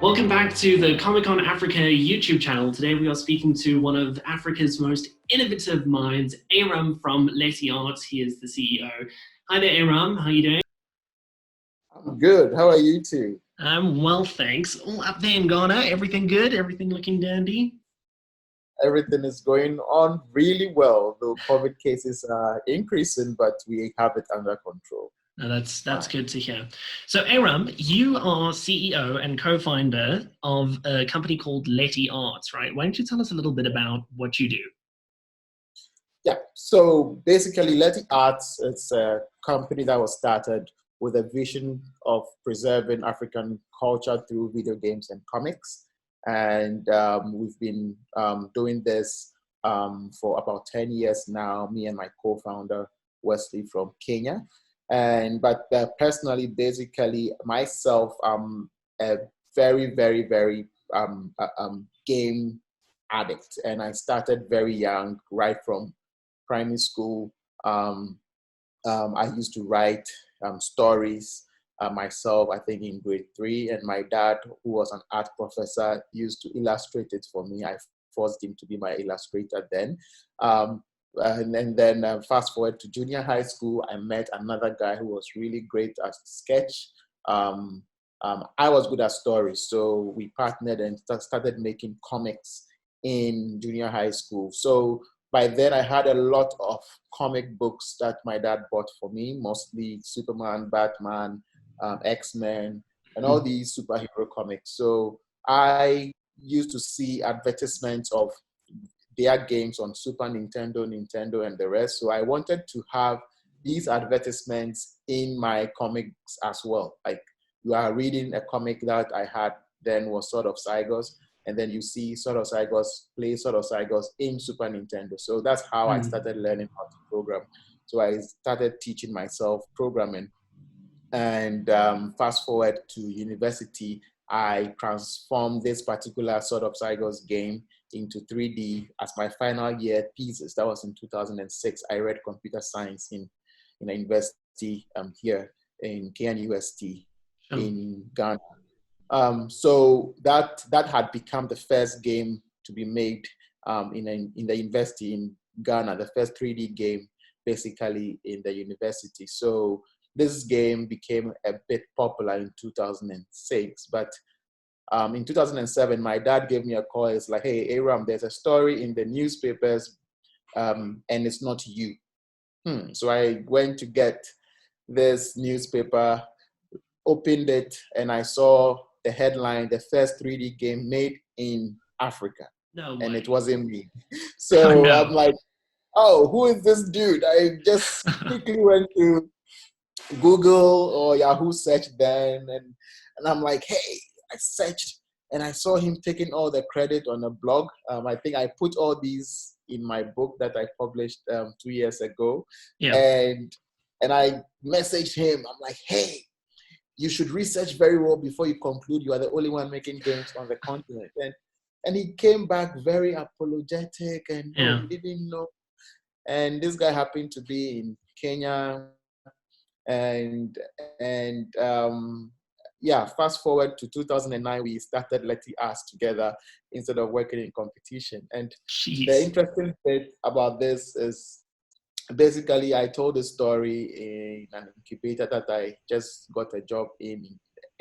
Welcome back to the Comic-Con Africa YouTube channel. Today we are speaking to one of Africa's most innovative minds, Eyram from Leti Arts. He is the CEO. Hi there, Eyram. How are you doing? I'm good. How are you two? I'm well, thanks. All up there in Ghana, everything good? Everything looking dandy? Everything is going on really well. Though COVID cases are increasing, but we have it under control. No, that's good to hear. So, Eyram, you are CEO and co-founder of a company called Leti Arts, right? Why don't you tell us a little bit about what you do? Yeah. So basically, Leti Arts is a company that was started with a vision of preserving African culture through video games and comics. And we've been doing this for about 10 years now, me and my co-founder, Wesley from Kenya. But personally, basically, myself, I'm a very game addict. And I started very young, right from primary school. Um, I used to write stories myself, I think in grade 3. And my dad, who was an art professor, used to illustrate it for me. I forced him to be my illustrator then. And then fast forward to junior high school, I met another guy who was really great at sketch. Um, I was good at stories, so we partnered and started making comics in junior high school. So by then I had a lot of comic books that my dad bought for me, mostly Superman, Batman, X-Men, and all these superhero comics. So I used to see advertisements of their games on Super Nintendo, Nintendo, and the rest. So I wanted to have these advertisements in my comics as well. Like you are reading a comic that I had then was Sword of Cygos, and then you see Sword of Cygos play Sword of Cygos in Super Nintendo. So that's how I started learning how to program. So I started teaching myself programming. And fast forward to university, I transformed this particular Sword of Cygos game into 3D as my final year thesis. That was in 2006. I read computer science in a university here in KNUST in Ghana. So that had become the first game to be made in the university in Ghana, the first 3D game basically in the university. So this game became a bit popular in 2006, but in 2007, my dad gave me a call. It's like, hey, Eyram, there's a story in the newspapers and it's not you. So I went to get this newspaper, opened it, and I saw the headline, the first 3D game made in Africa. No And way. it wasn't me. Oh, So no. I'm like, oh, who is this dude? I just quickly went to Google or Yahoo search then, and I'm like, hey, I searched and I saw him taking all the credit on a blog. I think I put all these in my book that I published 2 years ago, Yeah. and I messaged him. I'm like, hey, you should research very well before you conclude you are the only one making games on the continent. And he came back very apologetic and no, Yeah. he didn't know. And this guy happened to be in Kenya and and yeah, fast forward to 2009, we started Letty Us together instead of working in competition. And the Jeez. interesting bit about this is basically I told a story in an incubator that I just got a job in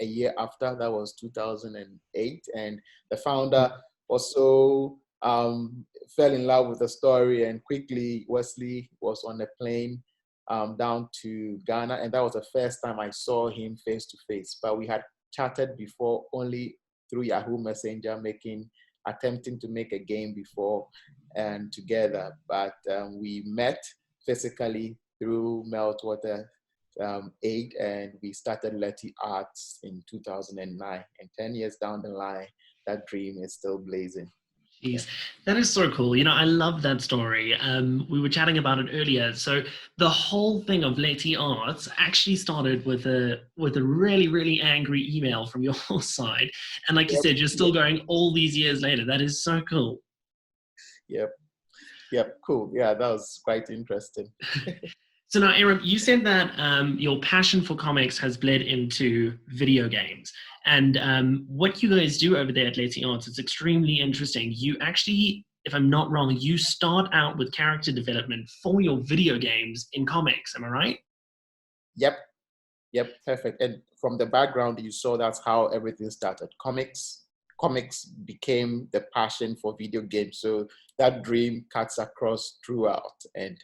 a year after. That was 2008, and the founder also fell in love with the story, and quickly Wesley was on a plane down to Ghana, and that was the first time I saw him face to face. But we had chatted before only through Yahoo Messenger, attempting to make a game before and together. But we met physically through Meltwater aid, and we started Letty Arts in 2009. And 10 years down the line, that dream is still blazing. Yeah. Jeez, that is so cool. I love that story. We were chatting about it earlier. So the whole thing of Leti Arts actually started with a really, really angry email from your side. And like you Yep. said, you're still going all these years later. That is so cool. Yep. Yep. Cool. Yeah, that was quite interesting. So now, Eyram, you said that your passion for comics has bled into video games. And what you guys do over there at Letty Arts is extremely interesting. You actually, if I'm not wrong, you start out with character development for your video games in comics. Am I right? Yep, yep, perfect. And from the background, you saw that's how everything started. Comics became the passion for video games. So that dream cuts across throughout. And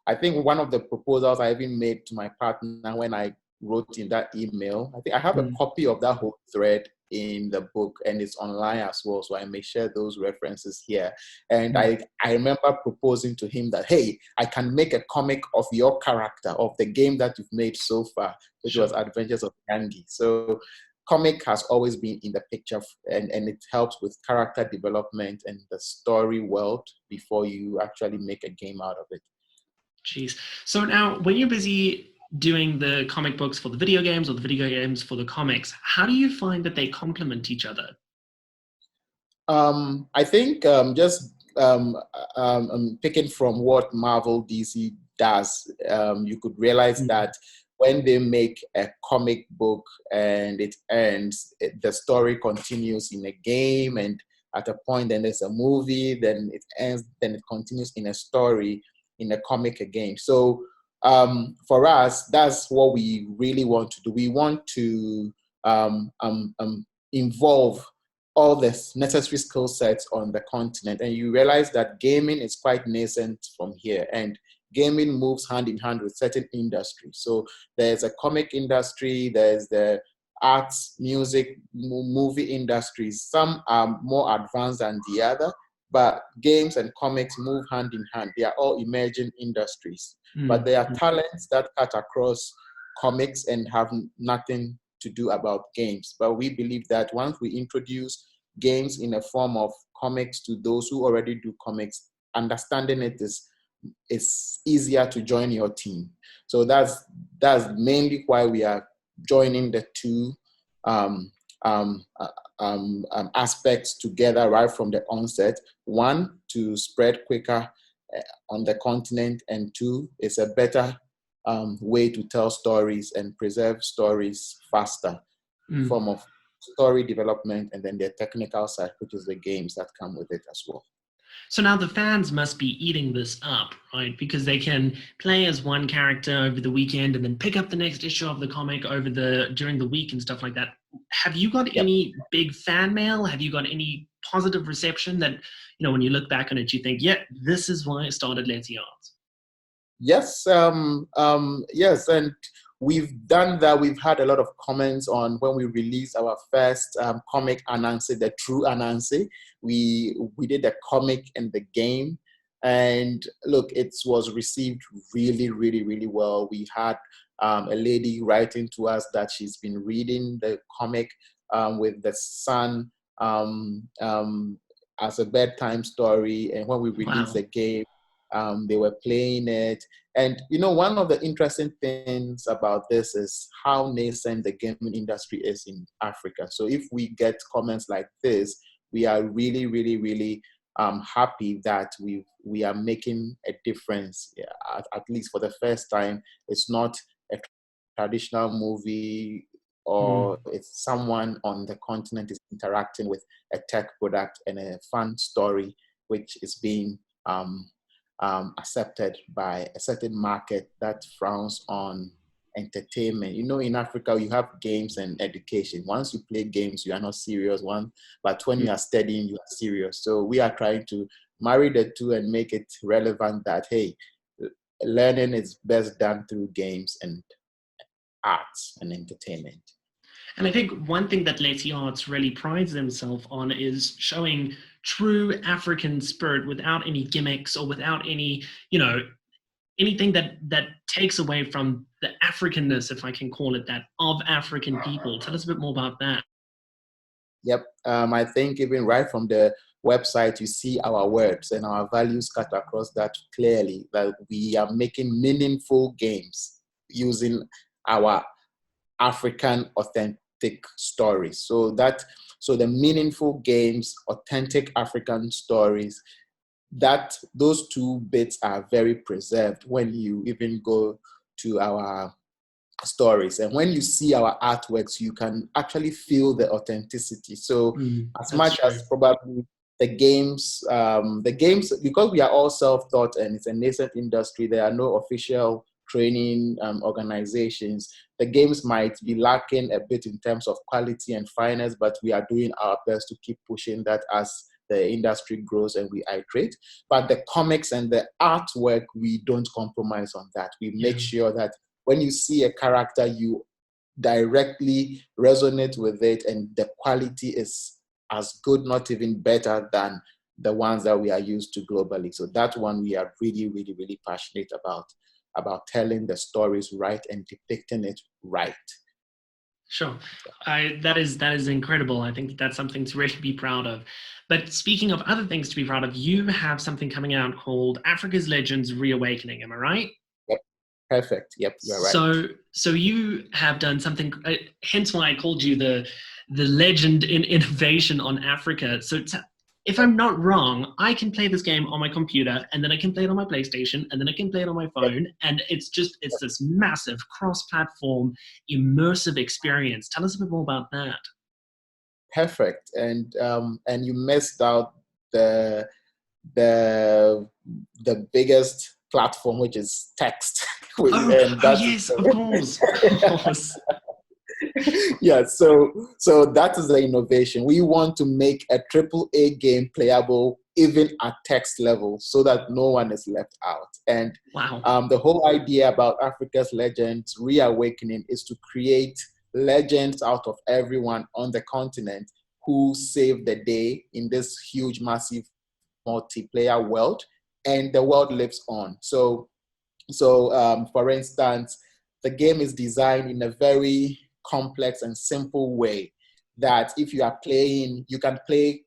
I think one of the proposals I even made to my partner when I wrote in that email, I think I have a Mm, copy of that whole thread in the book and it's online as well. So I may share those references here. And mm, I remember proposing to him that, hey, I can make a comic of your character, of the game that you've made so far, which was sure. Adventures of Yangi. So comic has always been in the picture and it helps with character development and the story world before you actually make a game out of it. Jeez. So now, when you're busy doing the comic books for the video games or the video games for the comics, how do you find that they complement each other? I think just picking from what Marvel DC does, you could realize Mm, that when they make a comic book and it ends, the story continues in a game, and at a point, then there's a movie, then it ends, then it continues in a story in a comic again. So for us, that's what we really want to do. We want to involve all the necessary skill sets on the continent. And you realize that gaming is quite nascent from here. And gaming moves hand in hand with certain industries. So there's a comic industry, there's the arts, music, movie industries. Some are more advanced than the other, but games and comics move hand in hand. They are all emerging industries. But mm, there are mm, talents that cut across comics and have nothing to do about games. But we believe that once we introduce games in a form of comics to those who already do comics, understanding it is easier to join your team. So that's mainly why we are joining the two um, aspects together right from the onset. One, to spread quicker on the continent, and two, is a better way to tell stories and preserve stories faster, mm. form of story development, and then the technical side, which is the games that come with it as well. So now the fans must be eating this up, right? Because they can play as one character over the weekend and then pick up the next issue of the comic over the during the week and stuff like that. Have you got Yep. any big fan mail? Have you got any positive reception that, when you look back on it, you think, yeah, this is why I started Letty Arts? Yes, yes, and we've done that. We've had a lot of comments on when we released our first comic Anansi, the true Anansi. We did a comic and the game, and look, it was received really, really, really well. We had a lady writing to us that she's been reading the comic with the son as a bedtime story, and when we released Wow. the game, they were playing it. And one of the interesting things about this is how nascent the gaming industry is in Africa. So if we get comments like this, we are really, really, really happy that we are making a difference. Yeah, at least for the first time, it's not a traditional movie, Mm. or it's someone on the continent is interacting with a tech product and a fun story, which is being accepted by a certain market that frowns on entertainment. In Africa, you have games and education. Once you play games, you are not serious. But when Mm. you are studying, you are serious. So we are trying to marry the two and make it relevant that, hey, learning is best done through games and arts and entertainment. And I think one thing that Letty Arts really prides themselves on is showing true African spirit without any gimmicks or without any, anything that takes away from the Africanness, if I can call it that, of African people. Tell us a bit more about that. Yep. I think even right from the website, you see our words and our values cut across that clearly, that we are making meaningful games using our African authentic stories. So the meaningful games, authentic African stories, that those two bits are very preserved when you even go to our stories. And when you see our artworks, you can actually feel the authenticity. So as That's much true. as probably the games, because we are all self-taught and it's a nascent industry, there are no official training organizations. The games might be lacking a bit in terms of quality and fineness, but we are doing our best to keep pushing that as the industry grows and we iterate. But the comics and the artwork, we don't compromise on that. We make Yeah. sure that when you see a character, you directly resonate with it, and the quality is as good, not even better than the ones that we are used to globally. So that one we are really, really, really passionate about telling the stories right and depicting it right. Sure. That is incredible. I think that's something to really be proud of. But speaking of other things to be proud of, you have something coming out called Africa's Legends Reawakening. Am I right? Yep. Perfect. Yep, you're right. So you have done something. Hence why I called you the legend in innovation on Africa. If I'm not wrong, I can play this game on my computer, and then I can play it on my PlayStation, and then I can play it on my Yep. phone, and it's this massive cross-platform immersive experience. Tell us a bit more about that. Perfect. And you missed out the the the biggest platform, which is text. And Oh that yes, of course, of course. yeah, so that is the innovation. We want to make a triple A game playable even at text level so that no one is left out. And Wow. the whole idea about Africa's Legends Reawakening is to create legends out of everyone on the continent who saved the day in this huge, massive multiplayer world, and the world lives on. So, for instance, the game is designed in a very complex and simple way that if you are playing, you can play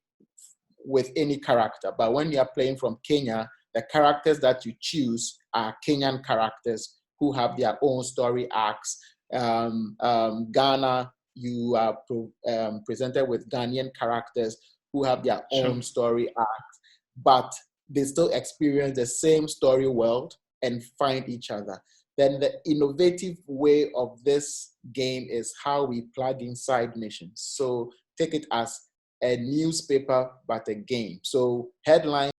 with any character. But when you are playing from Kenya, the characters that you choose are Kenyan characters who have their own story arcs. Ghana, you are presented with Ghanaian characters who have their Sure. own story arcs, but they still experience the same story world and find each other. Then the innovative way of this game is how we plug in side missions. So take it as a newspaper, but a game. So headlines